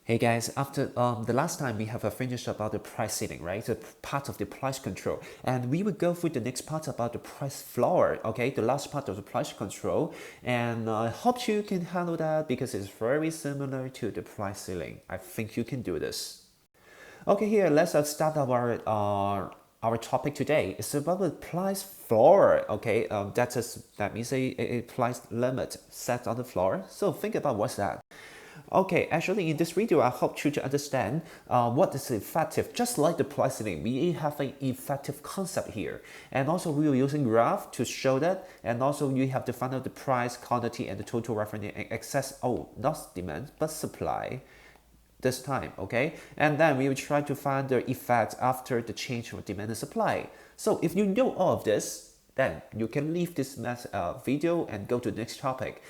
Hey guys, after the last time we have finished about the price setting, right? The part of the price control, and we will go through the next part about the price floor. Okay, the last part of the price control, and I hope you can handle that because it's very similar to the price ceiling. I think you can do this. Okay, here let's start our topic today. It's about the price floor. Okay, that means a price limit set on the floor. So think about what's that. Okay, actually in this video, I hope you to understand what is effective. Just like the pricing, we have an effective concept here. And also we are using graph to show that. And also you have to find out the price, quantity, and the total revenue and excess, not demand, but supply this time, okay? And then we will try to find the effect after the change of demand and supply. So if you know all of this, then you can leave this video and go to the next topic.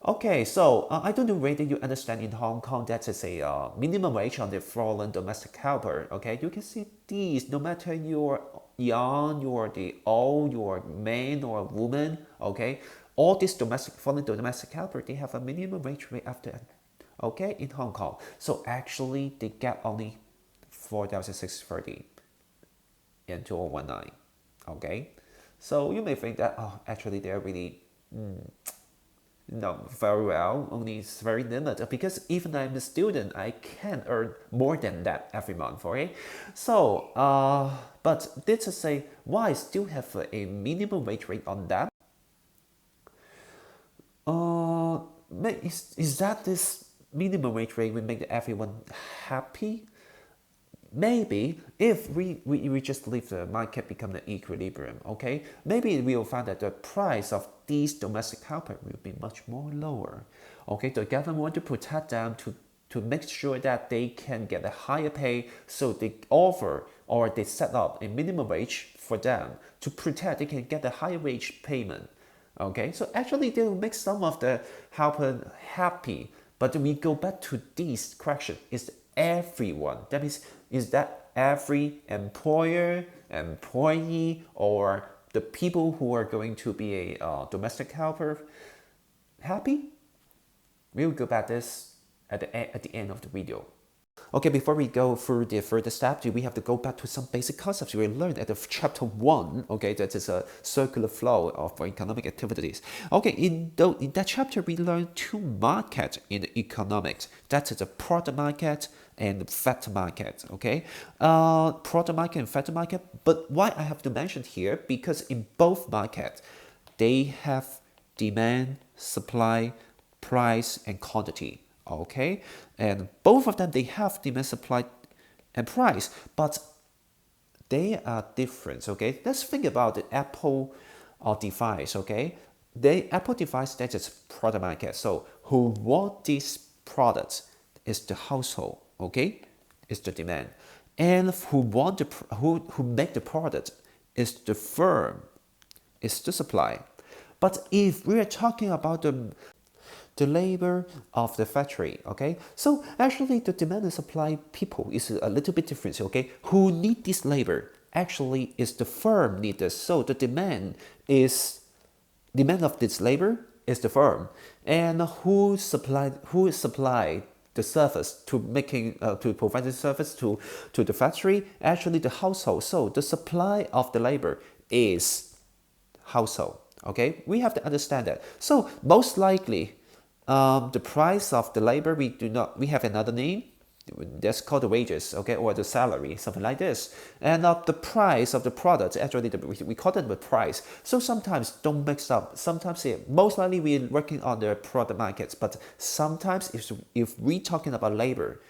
Okay, so I don't know whether you understand in Hong Kong that is a minimum wage on the foreign domestic helper. Okay, you can see these no matter you're young, you're the old, you're man or woman. Okay, all these foreign domestic helper they have a minimum wage rate after. Okay, in Hong Kong, so actually they get only 4,630 in 2019. Okay, so you may think that actually they're really no, very well, only it's very limited because even I'm a student, I can earn more than that every month, okay? So, but this is say why I still have a minimum wage rate on that? Is that this minimum wage rate will make everyone happy? Maybe if we just leave the market become the equilibrium, okay, maybe we will find that the price of these domestic helper will be much more lower. Okay, the government want to protect them to make sure that they can get a higher pay, so they offer or they set up a minimum wage for them to protect they can get a higher wage payment. Okay, so actually they will make some of the helper happy, but we go back to this question: is everyone? That means is that every employer, employee, or the people who are going to be a domestic helper happy? We'll go back this at the end of the video. Okay, before we go through the further steps, we have to go back to some basic concepts we learned at the chapter 1, okay, that is a circular flow of economic activities. Okay, in that chapter, we learned two markets in economics. That is the product market and the factor market, okay? Product market and factor market, but why I have to mention here, because in both markets, they have demand, supply, price, and quantity. Okay, and both of them they have demand, supply, and price, but they are different. Okay, let's think about the Apple device. Okay, the Apple device that is product market. So who want these products is the household. Okay, is the demand, and who want who make the product is the firm, is the supply. But if we are talking about the labor of the factory, okay? So actually the demand and supply people is a little bit different, okay? Who need this labor? Actually is the firm need this. So the demand of this labor is the firm. And who supply the service to provide the service to the factory? Actually the household. So the supply of the labor is household. Okay, we have to understand that. So most likely the price of the labor, we have another name that's called the wages, okay, or the salary, something like this. And the price of the product, actually we call it the price. So sometimes don't mix up. Sometimes most likely we're working on the product markets, but sometimes if we talking about labor,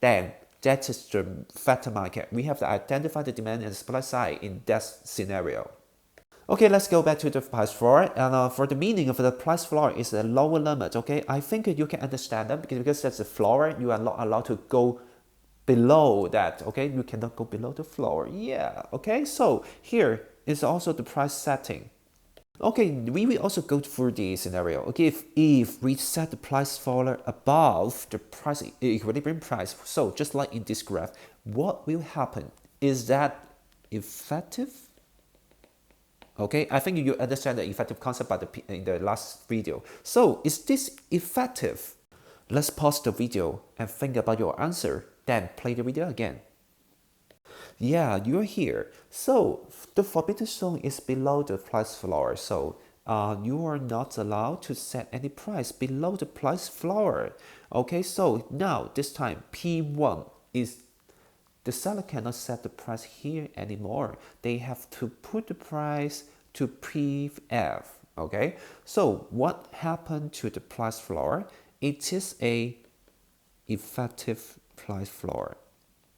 then that is the factor market. We have to identify the demand and supply side in that scenario. Okay, let's go back to the price floor. And for the meaning of the price floor is a lower limit. Okay, I think you can understand that because that's the floor. You are not allowed to go below that. Okay, you cannot go below the floor. Yeah. Okay, so here is also the price setting. Okay, we will also go through the scenario. Okay, if we set the price floor above the price equilibrium price, so just like in this graph, what will happen? Is that effective? Okay, I think you understand the effective concept in the last video. So is this effective? Let's pause the video and think about your answer, then play the video again. Yeah, you're here. So the forbidden zone is below the price floor. So you are not allowed to set any price below the price floor. Okay, so now this time P1 is the seller cannot set the price here anymore. They have to put the price to PF. Okay, so what happened to the price floor? It is a effective price floor.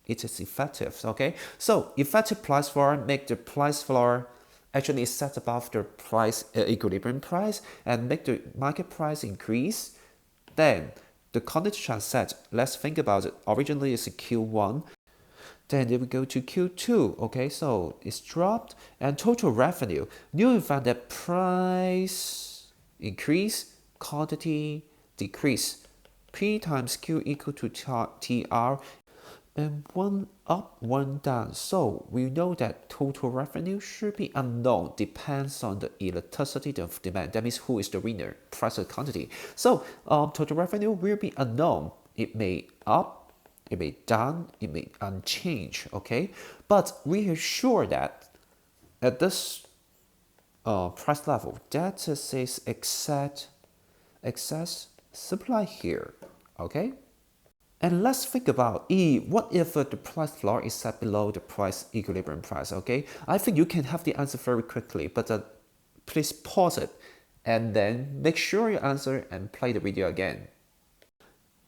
It is effective. Okay, so effective price floor make the price floor actually set above the price equilibrium price and make the market price increase. Then the quantity chart set, let's think about it. Originally it's a Q1. Then we go to Q2. Okay, so it's dropped and total revenue. You found that price increase, quantity decrease. P times Q equal to TR, and one up, one down. So we know that total revenue should be unknown, depends on the elasticity of demand. That means who is the winner, price or quantity. So total revenue will be unknown. It may up, it may down, it may unchanged. Okay, but we are sure that at this price level, that is excess supply here. Okay. And let's think about what if the price floor is set below the price equilibrium price, okay? I think you can have the answer very quickly, but please pause it and then make sure you answer and play the video again.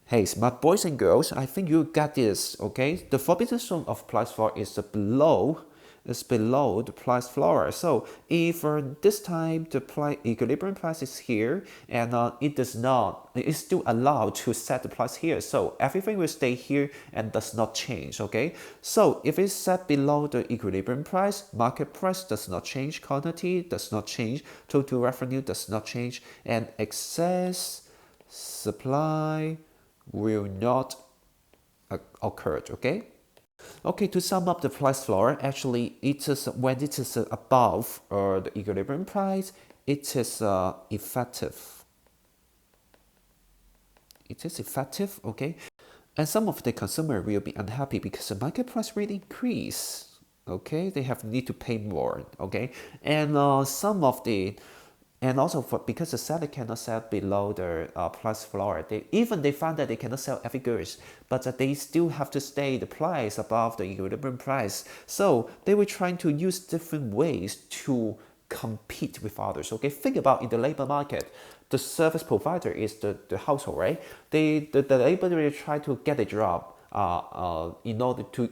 Hey, smart boys and girls, I think you got this, okay? The forbidden zone of price floor is below the price floor. So if this time the price equilibrium price is here and it's still allowed to set the price here. So everything will stay here and does not change. Okay. So if it's set below the equilibrium price, market price does not change, quantity does not change, total revenue does not change, and excess supply will not occur. Okay. Okay, to sum up the price floor, actually, it is when it is above the equilibrium price, it is effective. It is effective, okay? And some of the consumer will be unhappy because the market price really increase, okay? They have need to pay more, okay? And some of the and also because the seller cannot sell below the price floor, they found that they cannot sell every goods, but they still have to stay the price above the equilibrium price. So they were trying to use different ways to compete with others. Okay, think about in the labor market, the service provider is the household, right? The labor will try to get a job in order to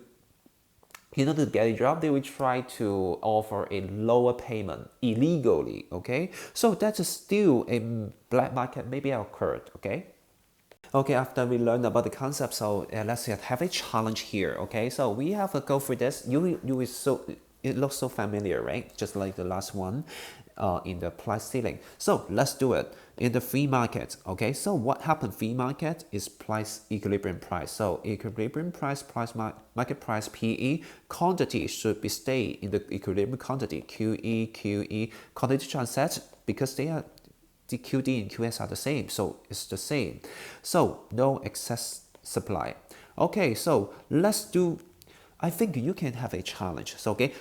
get a job, they will try to offer a lower payment illegally, okay? So that is still a black market maybe occurred, okay? Okay, after we learned about the concept, so let's have a challenge here, okay? So we have to go through this. It looks so familiar, right? Just like the last one in the price ceiling. So let's do it in the free market. Okay, so what happened? Free market is price equilibrium price. So equilibrium price, market price, PE, quantity should be stay in the equilibrium quantity, QE, quantity transact because they are the QD and QS are the same, so it's the same. So no excess supply. Okay, so let's do. I think you can have a challenge. So okay,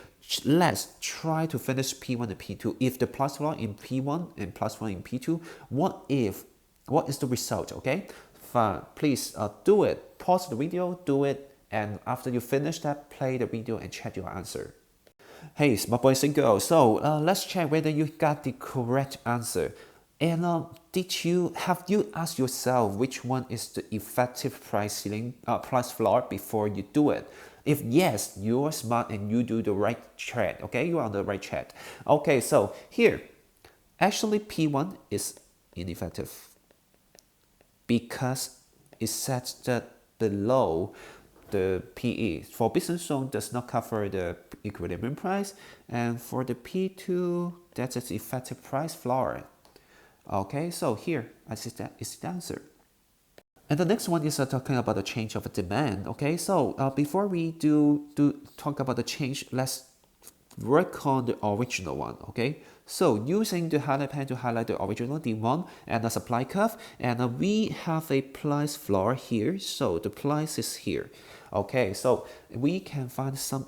let's try to finish P1 and P2. If the plus floor in P1 and plus 1 in P2, what is the result? Okay, fine. Please do it. Pause the video, do it, and after you finish that, play the video and check your answer. Hey, smart boys and girls. So let's check whether you got the correct answer. And have you asked yourself which one is the effective price ceiling, price floor before you do it? If yes, you are smart and you do the right chat. Okay, you are on the right chat. Okay, so here, actually P1 is ineffective because it sets that below the PE. For business zone does not cover the equilibrium price, and for the P2, that's its effective price floor. Okay, so here I see that is the answer. And the next one is talking about the change of demand. Okay, so before we do talk about the change, let's work on the original one. Okay, So using the highlight pen to highlight the original D1 and the supply curve, and we have a price floor here. So the price is here. Okay, so we can find some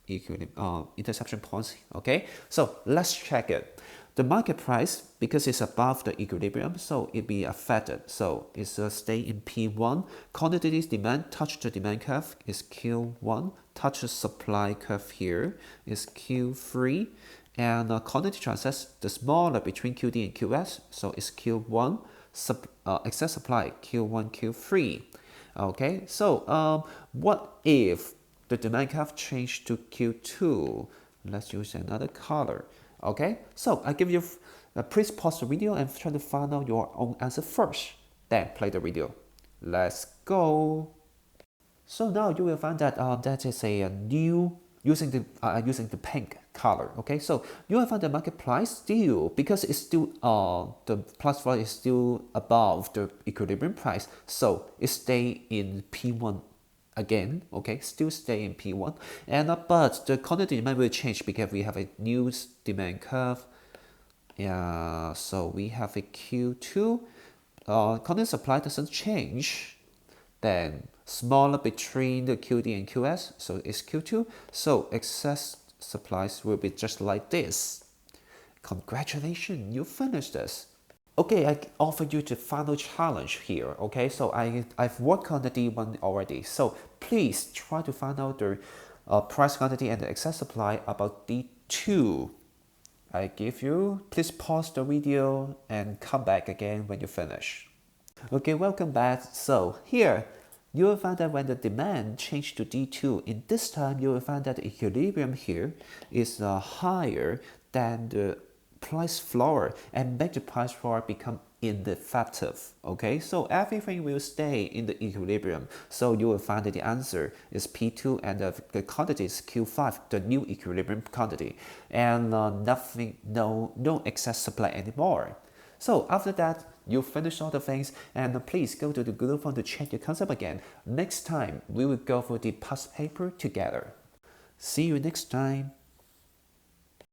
intersection points. Okay, so let's check it. The market price, because it's above the equilibrium, so it be affected. So it's stay in P1. Quantities demand touch the demand curve is Q1. Touch the supply curve here is Q3. And quantity transits the smaller between QD and QS, so it's Q1. Excess supply Q1, Q3. Okay, so what if the demand curve changed to Q2? Let's use another color. Okay, so I give you please pause the video and try to find out your own answer first. Then play the video. Let's go. So now you will find that that is a new using the pink color. Okay, so you will find the market price still, because it's still the price floor is still above the equilibrium price, so it stay in P1 again. Okay, still stay in P1, and but the quantity demand will change because we have a new demand curve. Yeah, so we have a Q2. Quantity supply doesn't change. Then smaller between the QD and QS, so it's Q2. So excess supplies will be just like this. Congratulations, you finished this. Okay, I offer you the final challenge here. Okay, so I've worked on the D1 already. So please try to find out the price quantity and the excess supply about D2. I give you, please pause the video and come back again when you finish. Okay, welcome back. So here, you will find that when the demand changed to D2, in this time you will find that the equilibrium here is higher than the price floor, and make the price floor become ineffective. Okay, so everything will stay in the equilibrium. So you will find that the answer is P2, and the quantity is Q5, the new equilibrium quantity, and no excess supply anymore. So after that, you finish all the things, and please go to the Google Form to check your concept again. Next time, we will go for the past paper together. See you next time.